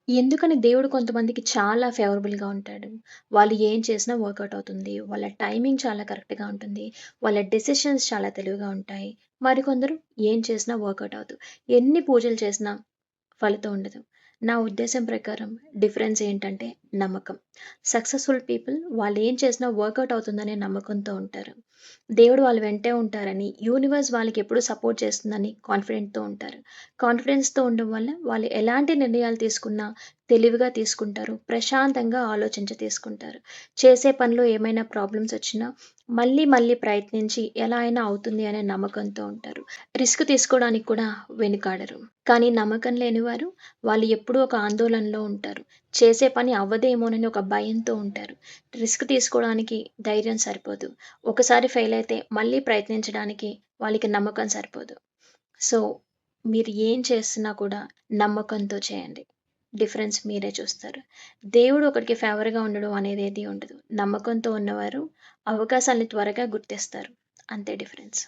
ఎందుకని దేవుడు కొంతమందికి చాలా ఫేవరబుల్‌గా ఉంటాడు. వాళ్ళు ఏం చేసినా వర్కౌట్ అవుతుంది. వాళ్ళ టైమింగ్ చాలా కరెక్ట్‌గా ఉంటుంది. వాళ్ళ డెసిషన్స్ చాలా తెలివిగా ఉంటాయి. మరికొందరు ఏం చేసినా వర్కౌట్ అవ్వదు. ఎన్ని పూజలు చేసినా ఫలితం ఉండదు. నా ఉద్దేశం ప్రకారం డిఫరెన్స్ ఏంటంటే నమ్మకం. సక్సెస్‌ఫుల్ పీపుల్ వాళ్ళేం చేసినా వర్కౌట్ అవుతుందనే నమ్మకంతో ఉంటారు. దేవుడు వాళ్ళ వెంటే ఉంటారని, యూనివర్స్ వాళ్ళకెప్పుడు సపోర్ట్ చేస్తుందని కాన్ఫిడెంట్‌తో ఉంటారు. కాన్ఫిడెన్స్‌తో ఉండడం వల్ల వాళ్ళు ఎలాంటి నిర్ణయాలు తీసుకున్నా తెలివిగా తీసుకుంటారు. ప్రశాంతంగా ఆలోచించి తీసుకుంటారు. చేసే పనిలో ఏమైనా ప్రాబ్లమ్స్ వచ్చినా మళ్ళీ మళ్ళీ ప్రయత్నించి ఎలా అయినా అవుతుంది అనే నమ్మకంతో ఉంటారు. రిస్క్ తీసుకోవడానికి కూడా వెనుకాడరు. కానీ నమ్మకం లేనివారు వాళ్ళు ఎప్పుడూ ఒక ఆందోళనలో ఉంటారు. చేసే పని అవ్వదేమోనని ఒక భయంతో ఉంటారు. రిస్క్ తీసుకోవడానికి ధైర్యం సరిపోదు. ఒకసారి ఫెయిల్ అయితే మళ్ళీ ప్రయత్నించడానికి వాళ్ళకి నమ్మకం సరిపోదు. సో, మీరు ఏం చేస్తున్నా కూడా నమ్మకంతో చేయండి. డిఫరెన్స్ మీరే చూస్తారు. దేవుడు ఒకడికి ఫేవర్‌గా ఉండడం అనేదేది ఉండదు. నమ్మకంతో ఉన్నవారు అవకాశాల్ని త్వరగా గుర్తిస్తారు. అంతే డిఫరెన్స్.